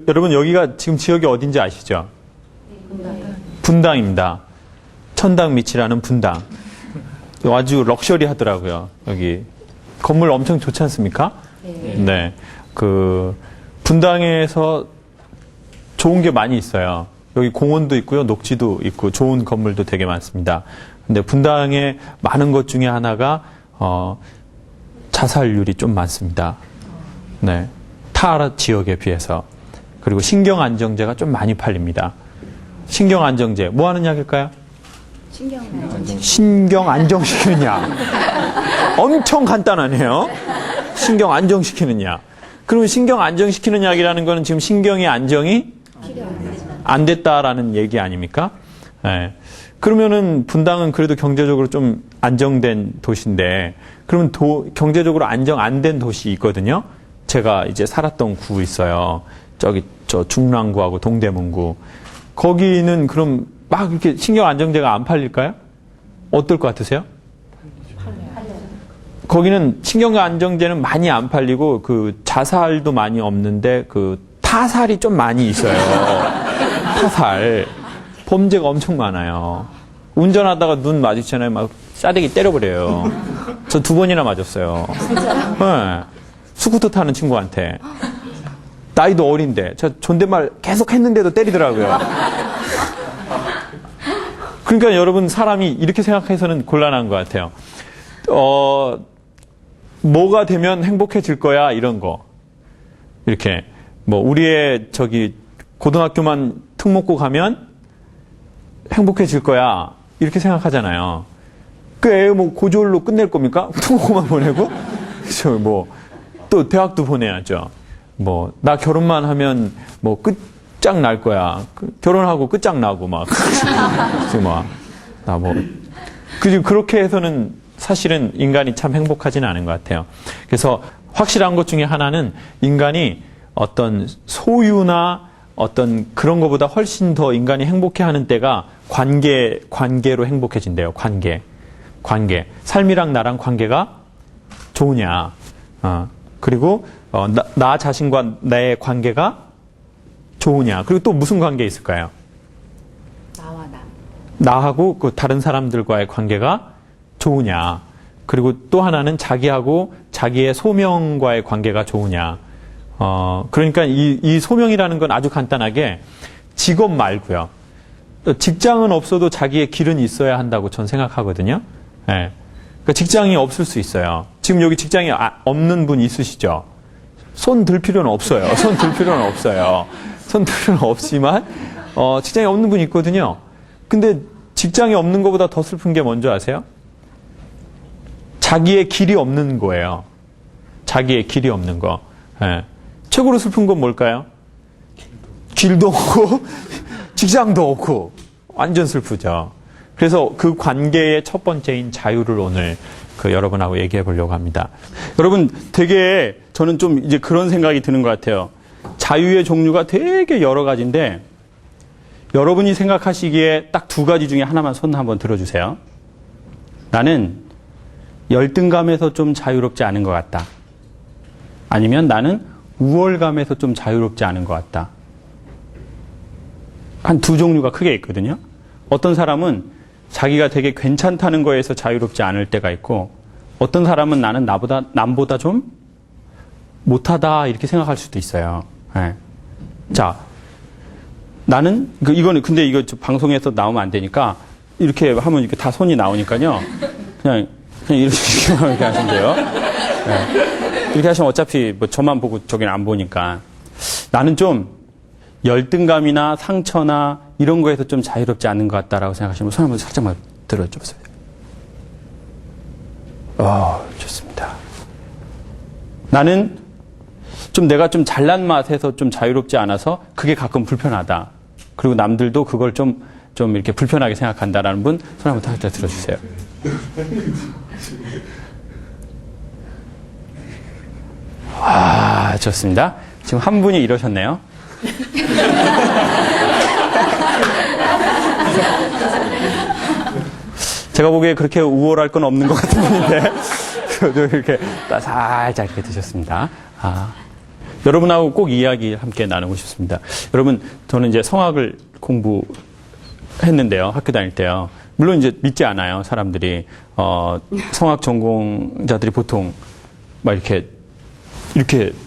여러분 여기가 지금 지역이 어딘지 아시죠? 분당입니다. 천당 밑이라는 분당. 아주 럭셔리 하더라고요. 여기 건물 엄청 좋지 않습니까? 네. 분당에서 좋은 게 많이 있어요. 여기 공원도 있고요. 녹지도 있고 좋은 건물도 되게 많습니다. 근데 분당에 많은 것 중에 하나가 자살률이 좀 많습니다. 네. 타 지역에 비해서. 그리고 신경안정제가 좀 많이 팔립니다. 신경안정제 뭐 하는 약일까요? 신경 안정시키는 약. 엄청 간단하네요. 신경 안정시키는 약. 그러면 신경 안정시키는 약이라는 거는 지금 신경의 안정이 안 됐다라는 얘기 아닙니까? 네. 그러면은 분당은 그래도 경제적으로 좀 안정된 도시인데, 그러면 경제적으로 안정 안 된 도시 있거든요. 제가 이제 살았던 구 있어요. 저 중랑구하고 동대문구. 거기는 그럼 막 이렇게 신경 안정제가 안 팔릴까요? 어떨 것 같으세요? 거기는 신경 안정제는 많이 안 팔리고 자살도 많이 없는데 타살이 좀 많이 있어요. 타살. 범죄가 엄청 많아요. 운전하다가 눈 마주치잖아요. 막 싸대기 때려버려요. 저 2번이나 맞았어요. 네. 스쿠터 타는 친구한테. 나이도 어린데 저 존댓말 계속 했는데도 때리더라고요. 그러니까 여러분 사람이 이렇게 생각해서는 곤란한 것 같아요. 뭐가 되면 행복해질 거야 이런 거. 이렇게 우리의 고등학교만 특목고 가면 행복해질 거야 이렇게 생각하잖아요. 그 애 고졸로 끝낼 겁니까? 특목고만 보내고? 또 대학도 보내야죠. 나 결혼만 하면 끝장 날 거야. 결혼하고 끝장 나고 그렇게 해서는 사실은 인간이 참 행복하지는 않은 것 같아요. 그래서 확실한 것 중에 하나는 인간이 어떤 소유나 어떤 그런 것보다 훨씬 더 인간이 행복해하는 때가 관계로 행복해진대요. 관계. 삶이랑 나랑 관계가 좋으냐. 그리고 나 자신과 나의 관계가 좋으냐. 그리고 또 무슨 관계 있을까요? 나와 나. 나하고 다른 사람들과의 관계가 좋으냐. 그리고 또 하나는 자기하고 자기의 소명과의 관계가 좋으냐. 그러니까 이 소명이라는 건 아주 간단하게 직업 말고요. 직장은 없어도 자기의 길은 있어야 한다고 전 생각하거든요. 네. 그러니까 직장이 없을 수 있어요. 지금 여기 직장이 없는 분 있으시죠? 손 들 필요는 없어요. 손 들 필요는 없지만 직장이 없는 분 있거든요. 근데 직장이 없는 것보다 더 슬픈 게 뭔지 아세요? 자기의 길이 없는 거예요. 자기의 길이 없는 거. 네. 최고로 슬픈 건 뭘까요? 길도 없고 직장도 없고 완전 슬프죠. 그래서 그 관계의 첫 번째인 자유를 오늘 여러분하고 얘기해 보려고 합니다. 여러분 되게 저는 좀 이제 그런 생각이 드는 것 같아요. 자유의 종류가 되게 여러 가지인데 여러분이 생각하시기에 딱 2가지 중에 하나만 손 한번 들어주세요. 나는 열등감에서 좀 자유롭지 않은 것 같다. 아니면 나는 우월감에서 좀 자유롭지 않은 것 같다. 한 2 종류가 크게 있거든요. 어떤 사람은 자기가 되게 괜찮다는 거에서 자유롭지 않을 때가 있고, 어떤 사람은 나는 남보다 좀 못하다 이렇게 생각할 수도 있어요. 네. 자, 나는 근데 이거 방송에서 나오면 안 되니까 이렇게 하면 이렇게 다 손이 나오니까요. 그냥 이렇게 하시면 돼요. 네. 이렇게 하시면 어차피 저만 보고 저기는 안 보니까. 나는 좀 열등감이나 상처나 이런 거에서 좀 자유롭지 않은 것 같다라고 생각하시면 손 한번 살짝만 들어줘보세요. 좋습니다. 나는 내가 좀 잘난 맛에서 좀 자유롭지 않아서 그게 가끔 불편하다. 그리고 남들도 그걸 좀 이렇게 불편하게 생각한다라는 분 손 한번 살짝 들어주세요. 좋습니다. 지금 한 분이 이러셨네요. 제가 보기에 그렇게 우월할 건 없는 것 같은 분인데, 이렇게 살짝 이렇게 드셨습니다. 여러분하고 꼭 이야기 함께 나누고 싶습니다. 여러분, 저는 이제 성악을 공부했는데요. 학교 다닐 때요. 물론 이제 믿지 않아요. 사람들이. 성악 전공자들이 보통 막 이렇게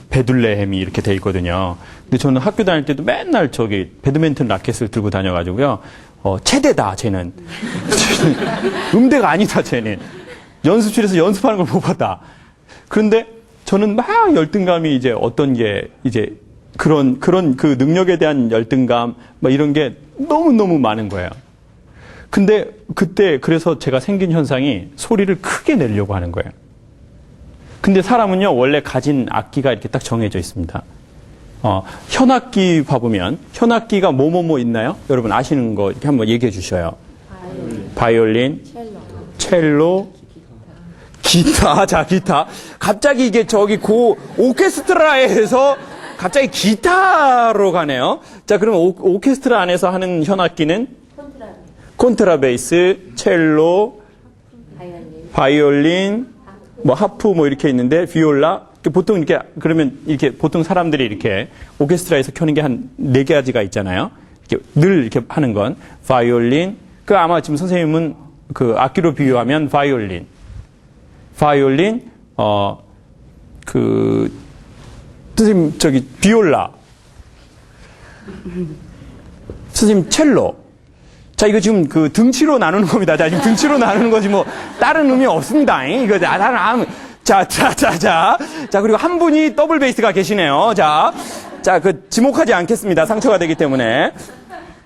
베들레헴이 이렇게 돼 있거든요. 근데 저는 학교 다닐 때도 맨날 배드민턴 라켓을 들고 다녀가지고요. 체대다, 쟤는. 음대가 아니다, 쟤는. 연습실에서 연습하는 걸 못 봤다. 그런데 저는 막 열등감이 이제 어떤 게 이제 그런 그 능력에 대한 열등감 막 이런 게 너무너무 많은 거예요. 근데 그때 그래서 제가 생긴 현상이 소리를 크게 내려고 하는 거예요. 근데 사람은요, 원래 가진 악기가 이렇게 딱 정해져 있습니다. 현악기 봐보면, 현악기가 뭐뭐뭐 있나요? 여러분 아시는 거 이렇게 한번 얘기해 주셔요. 바이올린, 첼로, 기타, 자, 기타. 갑자기 이게 오케스트라에서 갑자기 기타로 가네요. 자, 그럼 오케스트라 안에서 하는 현악기는? 콘트라베이스, 첼로, 바이올린, 뭐 하프 뭐 이렇게 있는데 비올라 보통 이렇게 그러면 이렇게 보통 사람들이 이렇게 오케스트라에서 켜는 게 한 4가지가 있잖아요. 이렇게 늘 이렇게 하는 건 바이올린. 그 아마 지금 선생님은 그 악기로 비유하면 바이올린, 선생님 비올라, 선생님 첼로. 자, 이거 지금 그 등치로 나누는 겁니다. 자, 지금 등치로 나누는 거지 뭐 다른 의미 없습니다. 이거 자, 그리고 한 분이 더블 베이스가 계시네요. 자, 지목하지 않겠습니다. 상처가 되기 때문에.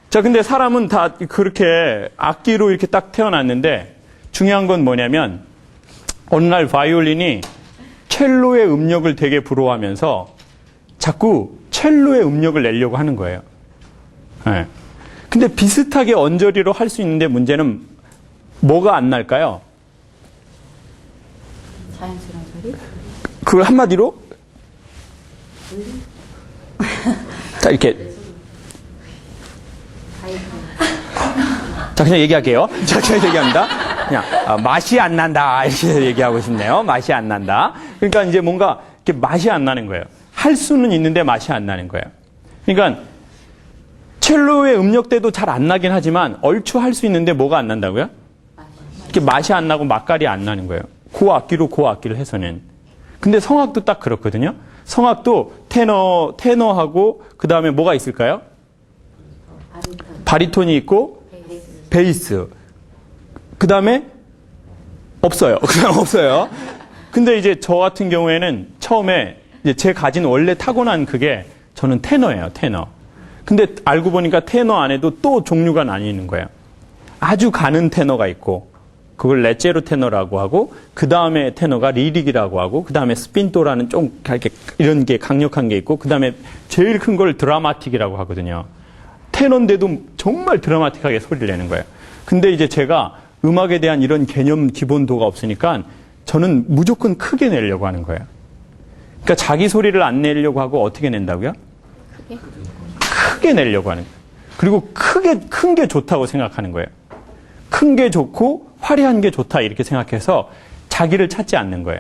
자, 근데 사람은 다 그렇게 악기로 이렇게 딱 태어났는데 중요한 건 뭐냐면 어느 날 바이올린이 첼로의 음역을 되게 부러워하면서 자꾸 첼로의 음역을 내려고 하는 거예요. 네. 근데 비슷하게 언저리로 할 수 있는데 문제는 뭐가 안 날까요? 자연스러운 소리? 그걸 한마디로? 자, 이렇게. 자, 그냥 얘기할게요. 자, 그냥 얘기합니다. 그냥, 맛이 안 난다. 이렇게 얘기하고 싶네요. 맛이 안 난다. 그러니까 이제 뭔가 이렇게 맛이 안 나는 거예요. 할 수는 있는데 맛이 안 나는 거예요. 그러니까 첼로의 음역대도 잘 안 나긴 하지만 얼추 할 수 있는데 뭐가 안 난다고요? 이렇게 맛이 안 나고 맛깔이 안 나는 거예요. 그 악기를 해서는. 근데 성악도 딱 그렇거든요. 성악도 테너하고 그 다음에 뭐가 있을까요? 바리톤이 있고 베이스. 그 다음에 없어요. 그냥 없어요. 근데 이제 저 같은 경우에는 처음에 이제 제 가진 원래 타고난 그게 저는 테너예요. 테너. 근데 알고 보니까 테너 안에도 또 종류가 나뉘는 거예요. 아주 가는 테너가 있고 그걸 레제로 테너라고 하고 그 다음에 테너가 리릭이라고 하고 그 다음에 스핀토라는 좀 이렇게 이런 게 강력한 게 있고 그 다음에 제일 큰 걸 드라마틱이라고 하거든요. 테너인데도 정말 드라마틱하게 소리를 내는 거예요. 근데 이제 제가 음악에 대한 이런 개념 기본도가 없으니까 저는 무조건 크게 내려고 하는 거예요. 그러니까 자기 소리를 안 내려고 하고 어떻게 낸다고요? 크게 내려고 하는 거예요. 그리고 큰 게 좋다고 생각하는 거예요. 큰 게 좋고 화려한 게 좋다 이렇게 생각해서 자기를 찾지 않는 거예요.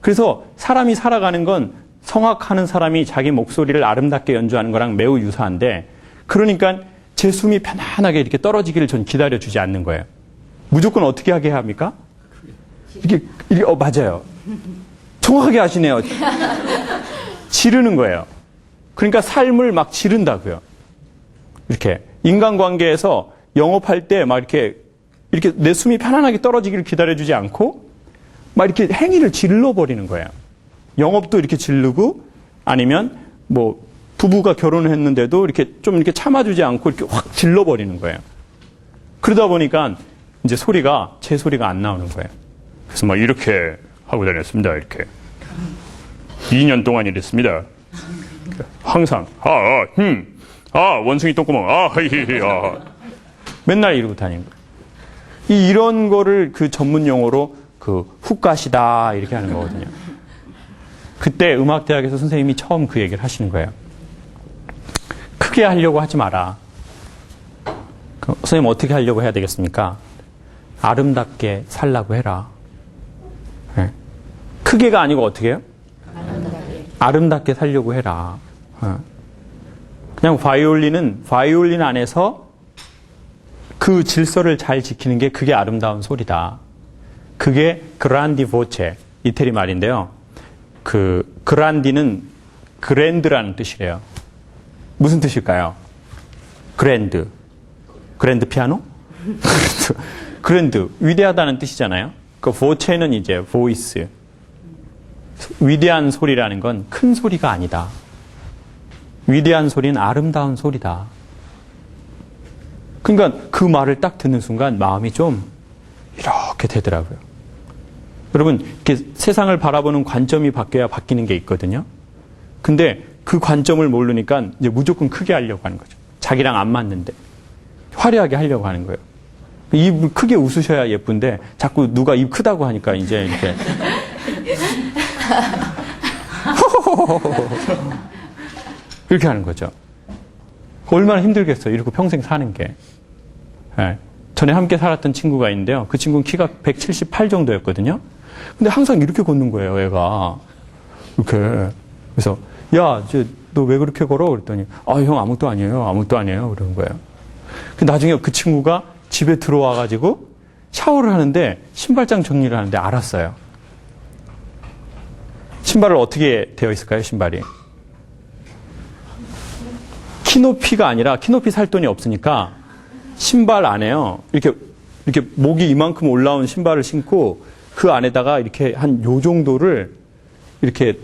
그래서 사람이 살아가는 건 성악하는 사람이 자기 목소리를 아름답게 연주하는 거랑 매우 유사한데 그러니까 제 숨이 편안하게 이렇게 떨어지기를 전 기다려주지 않는 거예요. 무조건 어떻게 하게 합니까? 이렇게 맞아요. 정확하게 하시네요. 지르는 거예요. 그러니까 삶을 막 지른다고요. 이렇게 인간관계에서 영업할 때 막 이렇게 내 숨이 편안하게 떨어지기를 기다려주지 않고 막 이렇게 행위를 질러버리는 거예요. 영업도 이렇게 지르고 아니면 뭐 부부가 결혼을 했는데도 이렇게 좀 이렇게 참아주지 않고 이렇게 확 질러버리는 거예요. 그러다 보니까 이제 제 소리가 안 나오는 거예요. 그래서 막 이렇게 하고 다녔습니다. 이렇게 2년 동안 이랬습니다. 항상 원숭이 똥구멍 맨날 이러고 다니는 거예요. 이런 거를 그 전문 용어로 훅가시다 이렇게 하는 거거든요. 그때 음악대학에서 선생님이 처음 그 얘기를 하시는 거예요. 크게 하려고 하지 마라. 선생님 어떻게 하려고 해야 되겠습니까? 아름답게 살라고 해라. 네. 크게가 아니고 어떻게 해요? 아름답게 살려고 해라. 그냥 바이올린 안에서 그 질서를 잘 지키는 게 그게 아름다운 소리다. 그게 그란디 보체, 이태리 말인데요. 그 그란디는 그랜드라는 뜻이래요. 무슨 뜻일까요? 그랜드 피아노? 그랜드, 위대하다는 뜻이잖아요. 그 보체는 이제 보이스. 위대한 소리라는 건 큰 소리가 아니다. 위대한 소리는 아름다운 소리다. 그러니까 그 말을 딱 듣는 순간 마음이 좀 이렇게 되더라고요. 여러분, 이렇게 세상을 바라보는 관점이 바뀌어야 바뀌는 게 있거든요. 근데 그 관점을 모르니까 이제 무조건 크게 하려고 하는 거죠. 자기랑 안 맞는데. 화려하게 하려고 하는 거예요. 입 크게 웃으셔야 예쁜데 자꾸 누가 입 크다고 하니까 이제 이렇게 이렇게 하는 거죠. 얼마나 힘들겠어요. 이러고 평생 사는 게. 네. 전에 함께 살았던 친구가 있는데요. 그 친구는 키가 178 정도였거든요. 근데 항상 이렇게 걷는 거예요, 애가. 이렇게. 그래서, 야, 너 왜 그렇게 걸어? 그랬더니, 형 아무것도 아니에요. 그러는 거예요. 나중에 그 친구가 집에 들어와가지고 샤워를 하는데 신발장 정리를 하는데 알았어요. 신발을 어떻게 되어 있을까요, 신발이? 키높이가 아니라, 키높이 살 돈이 없으니까 신발 안에요. 이렇게 목이 이만큼 올라온 신발을 신고 그 안에다가 이렇게 한 요 정도를 이렇게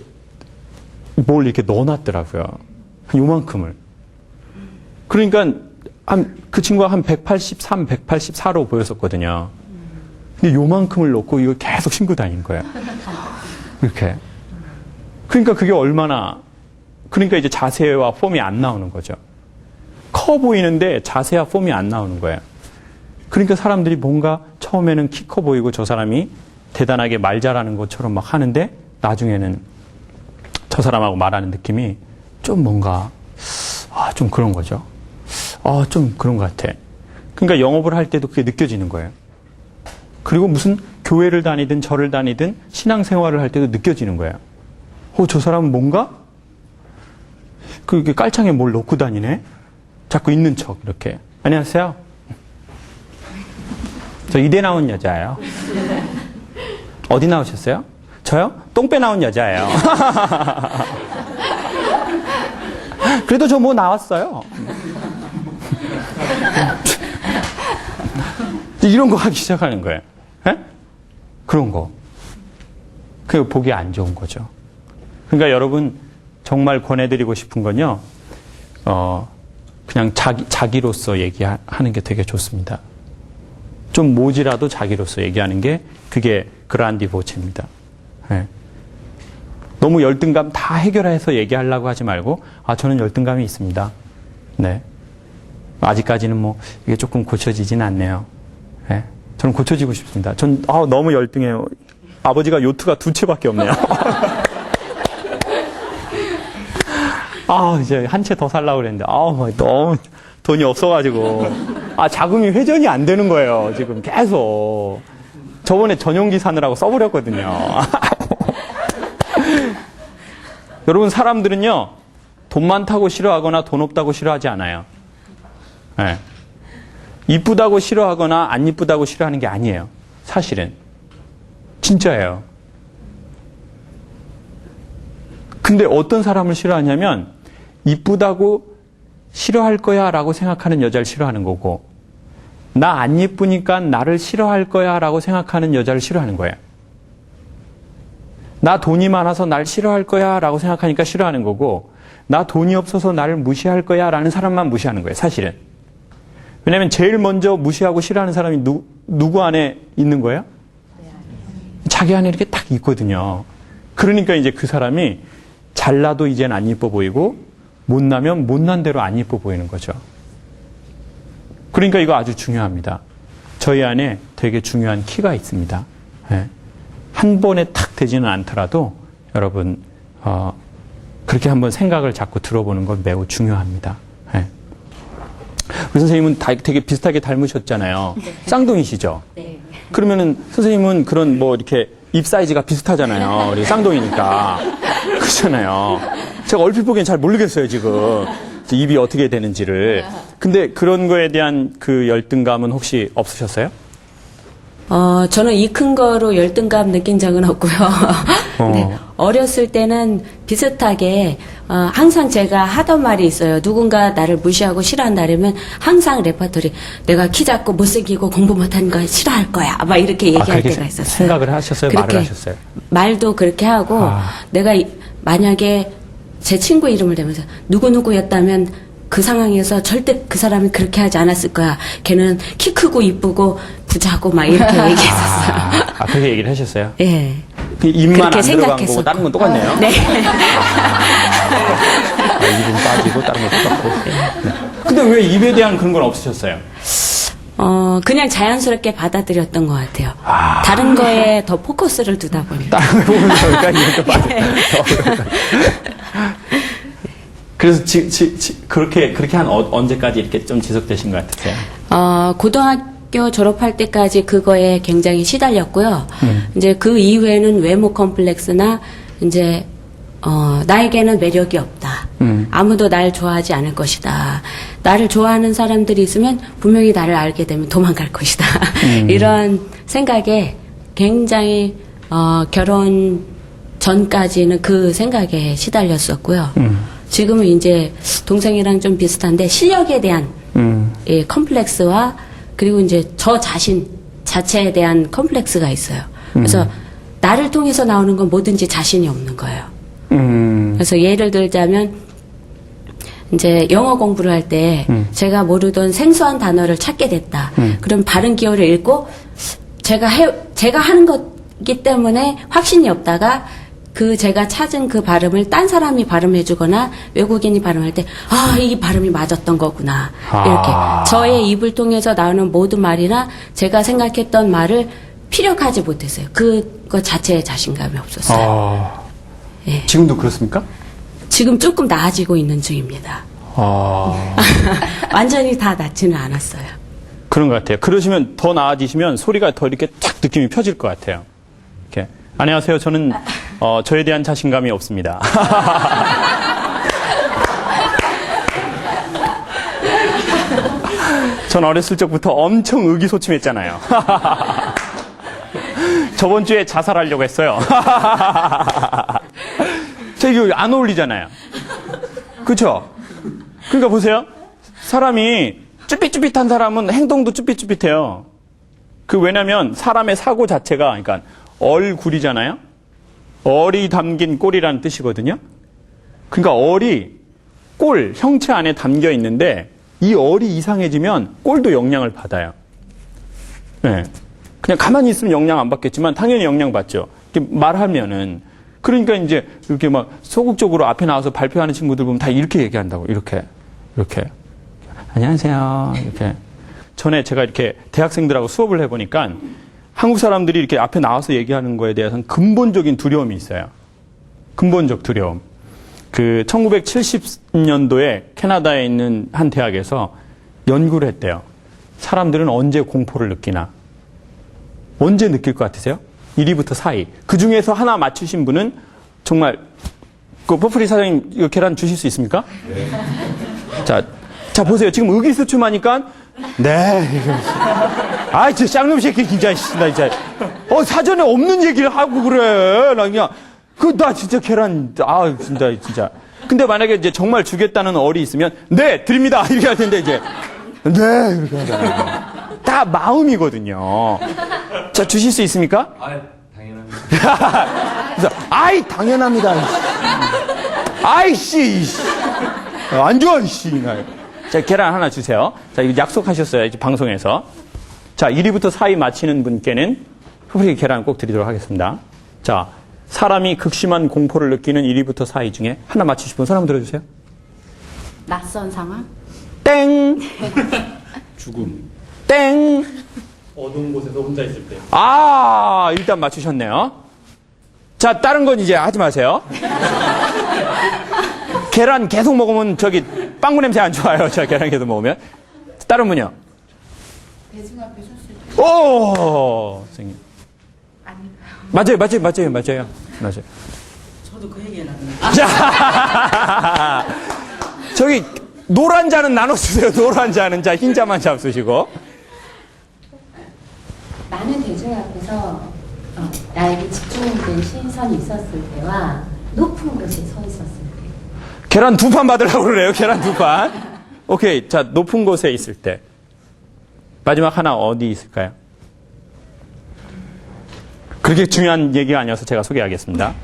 뭘 이렇게 넣어놨더라고요. 한 요만큼을. 그러니까 그 친구가 한 183, 184로 보였었거든요. 근데 요만큼을 넣고 이걸 계속 신고 다니는 거예요. 이렇게. 그러니까 그게 얼마나, 그러니까 이제 자세와 폼이 안 나오는 거죠. 커 보이는데 자세와 폼이 안 나오는 거예요. 그러니까 사람들이 뭔가 처음에는 키 커 보이고 저 사람이 대단하게 말 잘하는 것처럼 막 하는데 나중에는 저 사람하고 말하는 느낌이 좀 뭔가, 좀 그런 거죠. 좀 그런 것 같아. 그러니까 영업을 할 때도 그게 느껴지는 거예요. 그리고 무슨 교회를 다니든 절을 다니든 신앙생활을 할 때도 느껴지는 거예요. 저 사람은 뭔가 그게 깔창에 뭘 넣고 다니네? 자꾸 있는 척, 이렇게. 안녕하세요. 저 이대 나온 여자예요. 어디 나오셨어요? 저요? 똥배 나온 여자예요. 그래도 저 뭐 나왔어요. 이런 거 하기 시작하는 거예요. 에? 그런 거. 그게 보기 안 좋은 거죠. 그러니까 여러분, 정말 권해드리고 싶은 건요, 그냥 자기로서 얘기하는 게 되게 좋습니다. 좀 모지라도 자기로서 얘기하는 게 그게 그란디 보체입니다. 네. 너무 열등감 다 해결해서 얘기하려고 하지 말고, 저는 열등감이 있습니다. 네. 아직까지는 뭐 이게 조금 고쳐지진 않네요. 네. 저는 고쳐지고 싶습니다. 전 너무 열등해요. 아버지가 요트가 2채밖에 없네요. 이제 한 채 더 살라고 그랬는데, 너무 돈이 없어가지고. 자금이 회전이 안 되는 거예요, 지금 계속. 저번에 전용기 사느라고 써버렸거든요. 여러분, 사람들은요, 돈 많다고 싫어하거나 돈 없다고 싫어하지 않아요. 네. 이쁘다고 싫어하거나 안 이쁘다고 싫어하는 게 아니에요. 사실은. 진짜예요. 근데 어떤 사람을 싫어하냐면, 이쁘다고 싫어할 거야 라고 생각하는 여자를 싫어하는 거고, 나 안 예쁘니까 나를 싫어할 거야 라고 생각하는 여자를 싫어하는 거예요. 나 돈이 많아서 날 싫어할 거야 라고 생각하니까 싫어하는 거고, 나 돈이 없어서 나를 무시할 거야 라는 사람만 무시하는 거예요, 사실은. 왜냐면 제일 먼저 무시하고 싫어하는 사람이 누구 안에 있는 거예요? 자기 안에 이렇게 딱 있거든요. 그러니까 이제 그 사람이 잘나도 이젠 안 예뻐 보이고, 못나면 못난 대로 안 예뻐 보이는 거죠. 그러니까 이거 아주 중요합니다. 저희 안에 되게 중요한 키가 있습니다. 네. 한 번에 탁 되지는 않더라도 여러분 그렇게 한번 생각을 자꾸 들어보는 건 매우 중요합니다. 네. 우리 선생님은 되게 비슷하게 닮으셨잖아요. 네. 쌍둥이시죠? 네. 그러면은 선생님은 그런 뭐 이렇게 입 사이즈가 비슷하잖아요. 우리 쌍둥이니까. 그렇잖아요. 제가 얼핏 보기엔 잘 모르겠어요, 지금. 입이 어떻게 되는지를. 근데 그런 거에 대한 그 열등감은 혹시 없으셨어요? 저는 이 큰 거로 열등감 느낀 적은 없고요. 네, 어렸을 때는 비슷하게, 항상 제가 하던 말이 있어요. 누군가 나를 무시하고 싫어한 날이면 항상 레퍼토리, 내가 키 작고 못생기고 공부 못하는 거 싫어할 거야. 막 이렇게 얘기할 그렇게 때가 있었어요. 생각을 하셨어요? 그렇게, 말을 하셨어요? 말도 그렇게 하고, 내가 만약에 제 친구 이름을 대면서 누구누구였다면 그 상황에서 절대 그 사람이 그렇게 하지 않았을 거야. 걔는 키 크고 이쁘고 부자고 막 이렇게 얘기했었어요. 그렇게 얘기를 하셨어요? 예. 그 입만 안 그렇게 들어간 거고 생각했었고. 다른 건 똑같네요. 네. 입은 빠지고 다른 건 똑같고. 근데 왜 입에 대한 그런 건 없으셨어요? 그냥 자연스럽게 받아들였던 것 같아요. 다른 거에 더 포커스를 두다 보니까. 다른 거 보니까 이게 또 빠져. 그래서 그렇게 한 언제까지 이렇게 좀 지속되신 것 같으세요? 고등학교 졸업할 때까지 그거에 굉장히 시달렸고요. 이제 그 이후에는 외모 컴플렉스나 이제 나에게는 매력이 없다. 아무도 날 좋아하지 않을 것이다. 나를 좋아하는 사람들이 있으면 분명히 나를 알게 되면 도망갈 것이다. 이런 생각에 굉장히 결혼 전까지는 그 생각에 시달렸었고요. 지금은 이제 동생이랑 좀 비슷한데 실력에 대한 예, 컴플렉스와 그리고 이제 저 자신 자체에 대한 컴플렉스가 있어요. 그래서 나를 통해서 나오는 건 뭐든지 자신이 없는 거예요. 그래서 예를 들자면 이제 영어 공부를 할 때 제가 모르던 생소한 단어를 찾게 됐다. 그럼 발음 기호를 읽고 제가 하는 거기 때문에 확신이 없다가 그 제가 찾은 그 발음을 딴 사람이 발음해주거나 외국인이 발음할 때 이 발음이 맞았던 거구나 이렇게 저의 입을 통해서 나오는 모든 말이나 제가 생각했던 말을 피력하지 못했어요. 그거 자체에 자신감이 없었어요. 예. 지금도 그렇습니까? 지금 조금 나아지고 있는 중입니다. 완전히 다 낫지는 않았어요. 그런 것 같아요. 그러시면 더 나아지시면 소리가 더 이렇게 탁 느낌이 펴질 것 같아요. 이렇게. 안녕하세요. 저는 저에 대한 자신감이 없습니다. 전 어렸을 적부터 엄청 의기소침했잖아요. 저번 주에 자살하려고 했어요. 저 이거 안 어울리잖아요. 그렇죠? 그러니까 보세요. 사람이 쭈삣쭈삣한 사람은 행동도 쭈삣쭈삣해요. 왜냐면 사람의 사고 자체가 그러니까 얼굴이잖아요. 얼이 담긴 꼴이라는 뜻이거든요. 그러니까 꼴 형체 안에 담겨 있는데 이 얼이 이상해지면 꼴도 영향을 받아요. 네. 그냥 가만히 있으면 영향 안 받겠지만 당연히 영향 받죠. 이렇게 말하면은 그러니까 이제 이렇게 막 소극적으로 앞에 나와서 발표하는 친구들 보면 다 이렇게 얘기한다고. 이렇게 안녕하세요. 이렇게 전에 제가 이렇게 대학생들하고 수업을 해보니까 한국 사람들이 이렇게 앞에 나와서 얘기하는 거에 대해서는 근본적인 두려움이 있어요. 근본적 두려움. 1970년도에 캐나다에 있는 한 대학에서 연구를 했대요. 사람들은 언제 공포를 느끼나? 언제 느낄 것 같으세요? 1위부터 4위. 그 중에서 하나 맞추신 분은 정말, 뽀프리 사장님, 이거 계란 주실 수 있습니까? 네. 자, 보세요. 지금 의기소침하니까, 네. 저 쌍놈 새끼, 진짜, 나 진짜. 사전에 없는 얘기를 하고 그래. 나 그냥, 나 진짜 계란, 진짜. 근데 만약에 이제 정말 주겠다는 얼이 있으면, 네, 드립니다. 이렇게 할 텐데, 이제, 네, 이렇게 하잖아요. 다 마음이거든요. 자, 주실 수 있습니까? 당연합니다. 그래서, 당연합니다. 씨. 안 좋아, 씨. 자, 계란 하나 주세요. 자, 이거 약속하셨어요. 이제 방송에서. 자, 1위부터 4위 맞히는 분께는 후프리 계란 꼭 드리도록 하겠습니다. 자, 사람이 극심한 공포를 느끼는 1위부터 4위 중에 하나 맞히실 분 손 한번 들어주세요. 낯선 상황? 땡! 죽음. 땡! 어두운 곳에서 혼자 있을 때. 일단 맞추셨네요. 자, 다른 건 이제 하지 마세요. 계란 계속 먹으면 빵구 냄새 안 좋아요. 자, 계란 계속 먹으면. 다른 분요? 대중 앞에 섰을 때. 오! 선생님. 아닌가요? 맞아요. 저는 저도 그 얘기 해놨는데. 자, 저기 노란 자는 나눠주세요. 노란 자는 자 흰자만 잡수시고. 많은 대중 앞에서 나에게 집중된 시선이 있었을 때와 높은 곳에 서 있었을 때. 계란 2판 받으려고 그래요. 계란 2판. 오케이. 자, 높은 곳에 있을 때. 마지막 하나 어디 있을까요? 그렇게 중요한 얘기가 아니어서 제가 소개하겠습니다.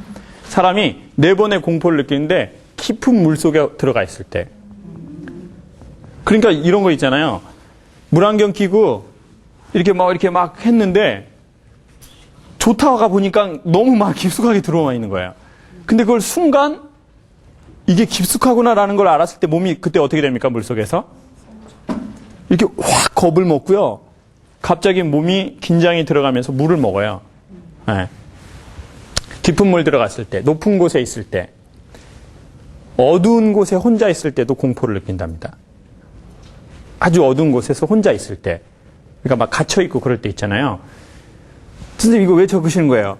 사람이 4번의 공포를 느끼는데 깊은 물 속에 들어가 있을 때. 그러니까 이런 거 있잖아요. 물안경 끼고 이렇게 막 했는데 좋다가 보니까 너무 막 깊숙하게 들어와 있는 거예요. 근데 그걸 순간 이게 깊숙하구나라는 걸 알았을 때 몸이 그때 어떻게 됩니까? 물 속에서? 이렇게 확 겁을 먹고요. 갑자기 몸이 긴장이 들어가면서 물을 먹어요. 네. 깊은 물 들어갔을 때, 높은 곳에 있을 때, 어두운 곳에 혼자 있을 때도 공포를 느낀답니다. 아주 어두운 곳에서 혼자 있을 때, 그러니까 막 갇혀있고 그럴 때 있잖아요. 선생님 이거 왜 적으시는 거예요?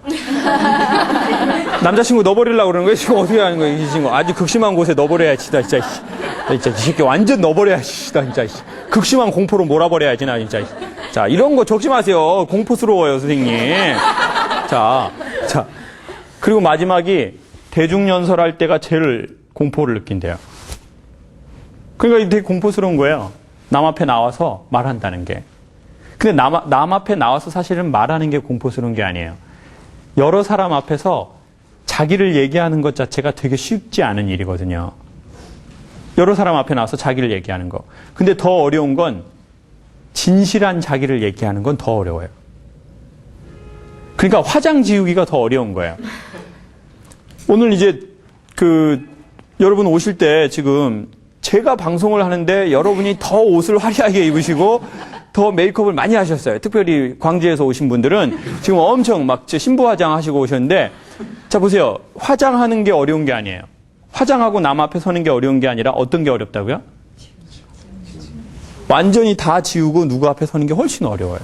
남자친구 넣어버리려고 그러는 거예요? 지금 어떻게 하는 거예요? 이 친구 아주 극심한 곳에 넣어버려야지. 나 진짜 이 새끼 완전 넣어버려야지. 나 진짜 극심한 공포로 몰아버려야지. 나 진짜. 자, 이런 거 적지 마세요. 공포스러워요, 선생님. 자. 그리고 마지막이 대중연설할 때가 제일 공포를 느낀대요. 그러니까 되게 공포스러운 거예요. 남 앞에 나와서 말한다는 게. 근데 남 앞에 나와서 사실은 말하는 게 공포스러운 게 아니에요. 여러 사람 앞에서 자기를 얘기하는 것 자체가 되게 쉽지 않은 일이거든요. 여러 사람 앞에 나와서 자기를 얘기하는 거. 근데 더 어려운 건 진실한 자기를 얘기하는 건 더 어려워요. 그러니까 화장 지우기가 더 어려운 거예요. 오늘 이제 여러분 오실 때 지금 제가 방송을 하는데 여러분이 더 옷을 화려하게 입으시고 더 메이크업을 많이 하셨어요. 특별히 광주에서 오신 분들은 지금 엄청 막 신부 화장 하시고 오셨는데, 자 보세요. 화장하는 게 어려운 게 아니에요. 화장하고 남 앞에 서는 게 어려운 게 아니라 어떤 게 어렵다고요? 완전히 다 지우고 누구 앞에 서는 게 훨씬 어려워요.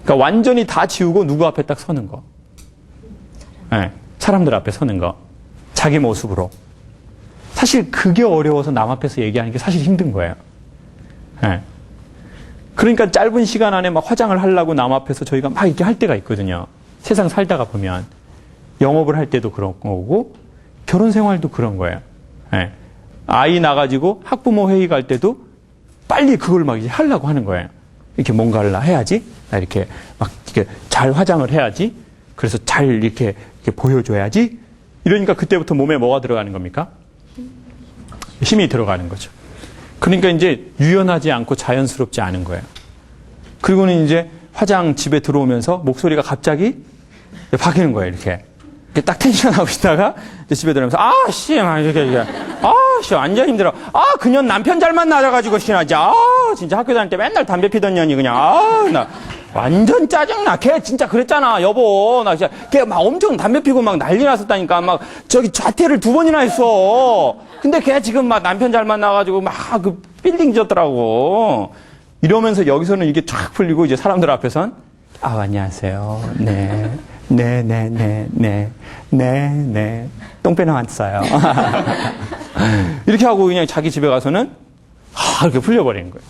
그러니까 완전히 다 지우고 누구 앞에 딱 서는 거. 네, 사람들 앞에 서는 거. 자기 모습으로. 사실 그게 어려워서 남 앞에서 얘기하는 게 사실 힘든 거예요. 네. 그러니까 짧은 시간 안에 막 화장을 하려고 남 앞에서 저희가 막 이렇게 할 때가 있거든요. 세상 살다가 보면. 영업을 할 때도 그런 거고, 결혼 생활도 그런 거예요. 네. 아이 나가지고 학부모 회의 갈 때도 빨리 그걸 막 이제 하려고 하는 거예요. 이렇게 뭔가를 해야지. 이렇게 막 이렇게 잘 화장을 해야지. 그래서 잘 이렇게 보여줘야지. 이러니까 그때부터 몸에 뭐가 들어가는 겁니까? 힘이 들어가는 거죠. 그러니까 이제 유연하지 않고 자연스럽지 않은 거예요. 그리고는 이제 화장 집에 들어오면서 목소리가 갑자기 바뀌는 거예요. 이렇게 딱 텐션하고 있다가 이제 집에 들어오면서 아씨 막 이렇게 아씨 완전 힘들어. 그년 남편 잘 만나가지고 진짜 진짜 학교 다닐 때 맨날 담배 피던 년이 그냥 나 완전 짜증나. 걔 진짜 그랬잖아 여보. 나 진짜 걔 막 엄청 담배 피고 막 난리 났었다니까. 막 저기 좌퇴를 2번이나 했어. 근데 걔 지금 막 남편 잘 만나가지고 막 그 빌딩 지었더라고. 이러면서 여기서는 이게 쫙 풀리고 이제 사람들 앞에선 안녕하세요. 네. 똥배 나왔어요. 이렇게 하고 그냥 자기 집에 가서는 이렇게 풀려버리는 거예요.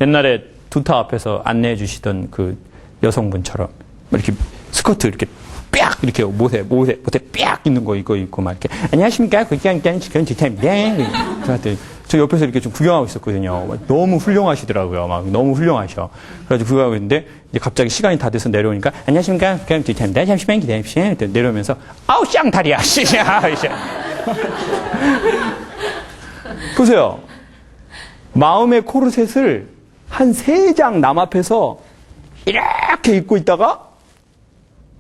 옛날에 두타 앞에서 안내해 주시던 그 여성분처럼 이렇게 스커트 이렇게 빽 이렇게 못에 빽 있는 거 입고 막 이렇게 안녕하십니까 그냥 지금 두타입니다. 저 옆에서 이렇게 좀 구경하고 있었거든요. 너무 훌륭하시더라고요. 막 너무 훌륭하셔. 그래가지고 구경하고 있는데 이제 갑자기 시간이 다 돼서 내려오니까 안녕하십니까 그냥 두타입니다. 잠시만 기다리십시오. 내려오면서 쌍다리야. 보세요. 마음의 코르셋을 한 3장 남 앞에서 이렇게 입고 있다가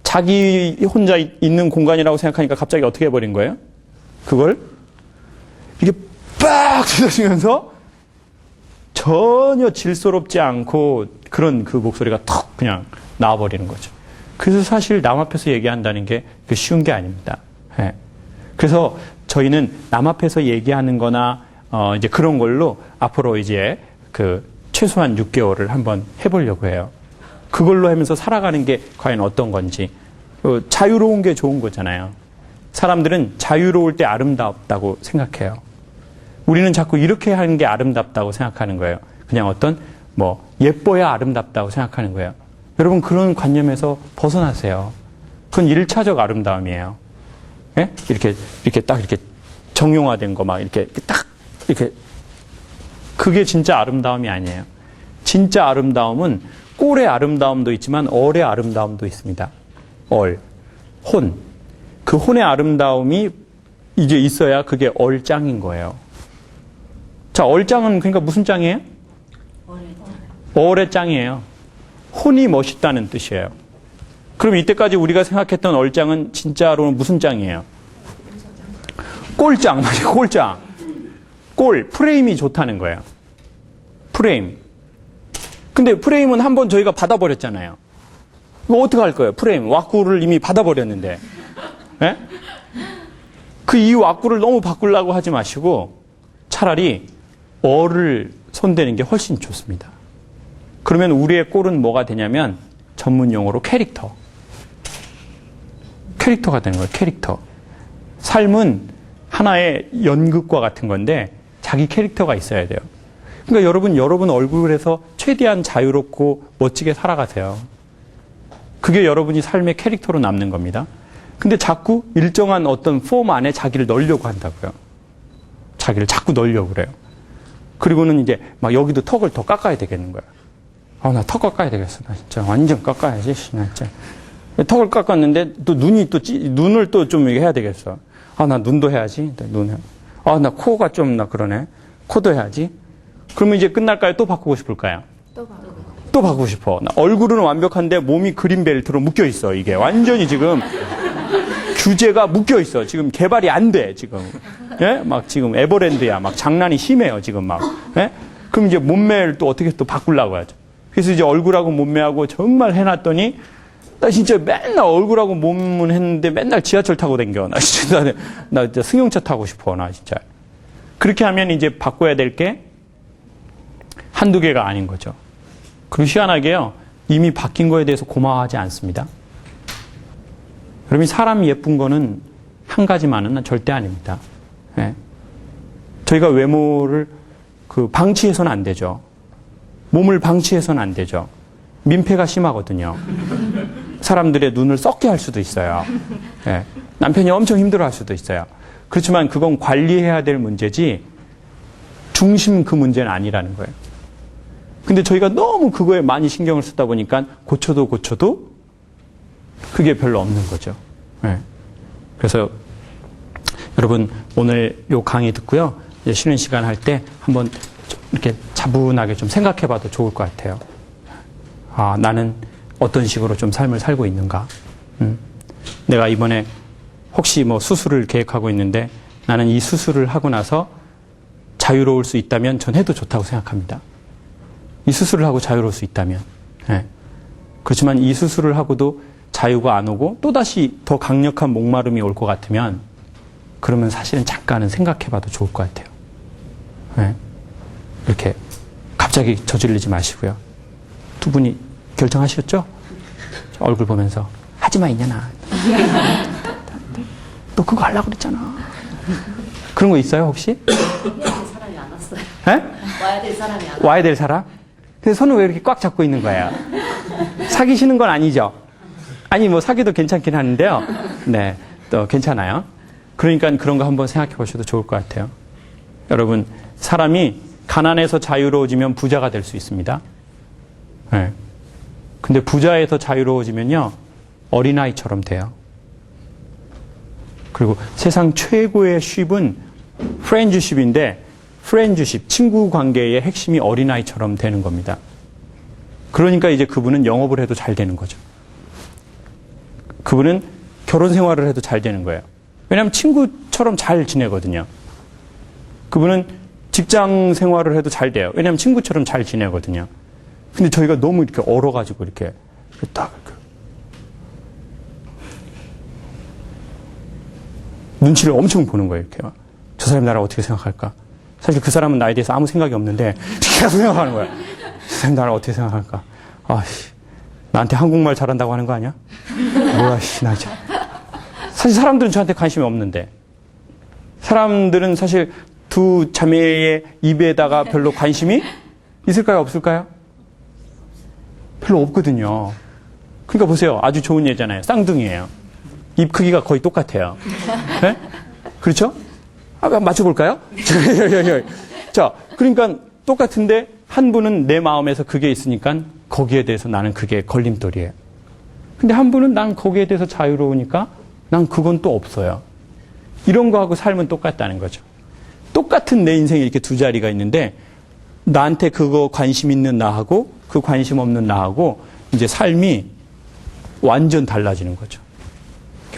자기 혼자 있는 공간이라고 생각하니까 갑자기 어떻게 해버린 거예요? 그걸 이렇게 빡 찢어지면서 전혀 질서롭지 않고 그런 그 목소리가 턱 그냥 나와버리는 거죠. 그래서 사실 남 앞에서 얘기한다는 게 쉬운 게 아닙니다. 네. 그래서 저희는 남 앞에서 얘기하는 거나 이제 그런 걸로 앞으로 이제 최소한 6개월을 한번 해보려고 해요. 그걸로 하면서 살아가는 게 과연 어떤 건지. 자유로운 게 좋은 거잖아요. 사람들은 자유로울 때 아름답다고 생각해요. 우리는 자꾸 이렇게 하는 게 아름답다고 생각하는 거예요. 그냥 어떤 뭐 예뻐야 아름답다고 생각하는 거예요. 여러분 그런 관념에서 벗어나세요. 그건 1차적 아름다움이에요. 예? 이렇게 딱 이렇게 정형화된 거 막 이렇게 딱 이렇게 그게 진짜 아름다움이 아니에요. 진짜 아름다움은 꼴의 아름다움도 있지만 얼의 아름다움도 있습니다. 얼, 혼. 그 혼의 아름다움이 이제 있어야 그게 얼짱인 거예요. 자, 얼짱은 그러니까 무슨 짱이에요? 얼의 짱이에요. 혼이 멋있다는 뜻이에요. 그럼 이때까지 우리가 생각했던 얼짱은 진짜로는 무슨 짱이에요? 꼴짱, 맞아요. 꼴짱. 꼴, 프레임이 좋다는 거예요. 프레임. 근데 프레임은 한번 저희가 받아버렸잖아요. 이거 어떻게 할 거예요? 프레임. 왁구를 이미 받아버렸는데. 예? 그 이 왁구를 너무 바꾸려고 하지 마시고 차라리 얼을 손대는 게 훨씬 좋습니다. 그러면 우리의 꼴은 뭐가 되냐면 전문 용어로 캐릭터. 캐릭터가 되는 거예요. 캐릭터. 삶은 하나의 연극과 같은 건데 자기 캐릭터가 있어야 돼요. 그러니까 여러분 얼굴에서 최대한 자유롭고 멋지게 살아가세요. 그게 여러분이 삶의 캐릭터로 남는 겁니다. 근데 자꾸 일정한 어떤 폼 안에 자기를 넣으려고 한다고요. 자기를 자꾸 넣으려고 그래요. 그리고는 이제 막 여기도 턱을 더 깎아야 되겠는 거야. 나 턱 깎아야 되겠어. 나 진짜 완전 깎아야지. 나 진짜. 턱을 깎았는데 또 눈을 또 좀 해야 되겠어. 나 눈도 해야지. 나 코가 좀 그러네. 코도 해야지. 그러면 이제 끝날까요? 또 바꾸고 싶을까요? 또 바꾸고 싶어. 얼굴은 완벽한데 몸이 그린 벨트로 묶여 있어. 이게 완전히 지금 규제가 묶여 있어. 지금 개발이 안 돼. 지금. 예? 막 지금 에버랜드야. 막 장난이 심해요. 지금 막. 예? 그럼 이제 몸매를 또 어떻게 또 바꾸려고 하죠. 그래서 이제 얼굴하고 몸매하고 정말 해놨더니 나 진짜 맨날 얼굴하고 몸은 했는데 맨날 지하철 타고 댕겨. 나 진짜 승용차 타고 싶어. 나 진짜. 그렇게 하면 이제 바꿔야 될 게 한두 개가 아닌 거죠. 그리고 희한하게요. 이미 바뀐 거에 대해서 고마워하지 않습니다. 여러분 사람이 예쁜 거는 한 가지만은 절대 아닙니다. 예. 저희가 외모를 방치해서는 안 되죠. 몸을 방치해서는 안 되죠. 민폐가 심하거든요. 사람들의 눈을 썩게 할 수도 있어요. 예. 남편이 엄청 힘들어할 수도 있어요. 그렇지만 그건 관리해야 될 문제지 중심 그 문제는 아니라는 거예요. 근데 저희가 너무 그거에 많이 신경을 쓰다 보니까 고쳐도 그게 별로 없는 거죠. 예. 그래서 여러분 오늘 요 강의 듣고요. 이제 쉬는 시간 할 때 한번 이렇게 차분하게 좀 생각해 봐도 좋을 것 같아요. 나는 어떤 식으로 좀 삶을 살고 있는가. 내가 이번에 혹시 뭐 수술을 계획하고 있는데 나는 이 수술을 하고 나서 자유로울 수 있다면 전 해도 좋다고 생각합니다. 이 수술을 하고 자유로울 수 있다면. 예. 그렇지만 이 수술을 하고도 자유가 안 오고 또다시 더 강력한 목마름이 올 것 같으면 그러면 사실은 잠깐은 생각해 봐도 좋을 것 같아요. 예. 이렇게 갑자기 저지르지 마시고요. 두 분이 결정하셨죠? 얼굴 보면서 하지마 이년아. 너 그거 하려고 그랬잖아. 그런 거 있어요 혹시? 사람이 안 왔어요. 예? 와야 될 사람이 안 왔어요. 와야 될 사람? 근데 손을 왜 이렇게 꽉 잡고 있는 거예요? 사귀시는 건 아니죠? 아니 뭐 사귀도 괜찮긴 하는데요. 네, 또 괜찮아요. 그러니까 그런 거 한번 생각해 보셔도 좋을 것 같아요. 여러분 사람이 가난해서 자유로워지면 부자가 될 수 있습니다. 네. 근데 부자에서 자유로워지면요 어린아이처럼 돼요. 그리고 세상 최고의 쉽은 프렌즈십인데 프렌즈십, 친구 관계의 핵심이 어린아이처럼 되는 겁니다. 그러니까 이제 그분은 영업을 해도 잘 되는 거죠. 그분은 결혼 생활을 해도 잘 되는 거예요. 왜냐하면 친구처럼 잘 지내거든요. 그분은 직장 생활을 해도 잘 돼요. 왜냐하면 친구처럼 잘 지내거든요. 근데 저희가 너무 이렇게 얼어가지고 이렇게 딱 눈치를 엄청 보는 거예요. 이렇게 저 사람이 나를 어떻게 생각할까? 사실 그 사람은 나에 대해서 아무 생각이 없는데 계속 생각하는 거야. 저 사람이 나를 어떻게 생각할까? 나한테 한국말 잘한다고 하는 거 아니야? 뭐야, 씨, 나 진짜. 사실 사람들은 저한테 관심이 없는데. 사람들은 사실 두 자매의 입에다가 별로 관심이 있을까요? 없을까요? 별로 없거든요. 그러니까 보세요. 아주 좋은 예잖아요. 쌍둥이에요. 입 크기가 거의 똑같아요. 네? 그렇죠? 맞춰볼까요? 자, 그러니까 똑같은데 한 분은 내 마음에서 그게 있으니까 거기에 대해서 나는 그게 걸림돌이에요. 근데 한 분은 난 거기에 대해서 자유로우니까 난 그건 또 없어요. 이런 거하고 삶은 똑같다는 거죠. 똑같은 내 인생에 이렇게 두 자리가 있는데 나한테 그거 관심 있는 나하고 그 관심 없는 나하고 이제 삶이 완전 달라지는 거죠.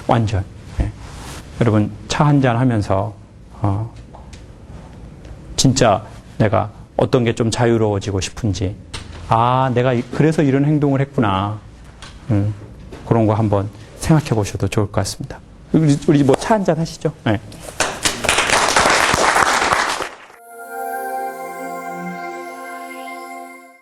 완전. 네. 여러분 차 한잔 하면서 진짜 내가 어떤 게 좀 자유로워지고 싶은지 내가 그래서 이런 행동을 했구나. 그런 거 한번 생각해 보셔도 좋을 것 같습니다. 우리 뭐 차 한잔 하시죠. 네.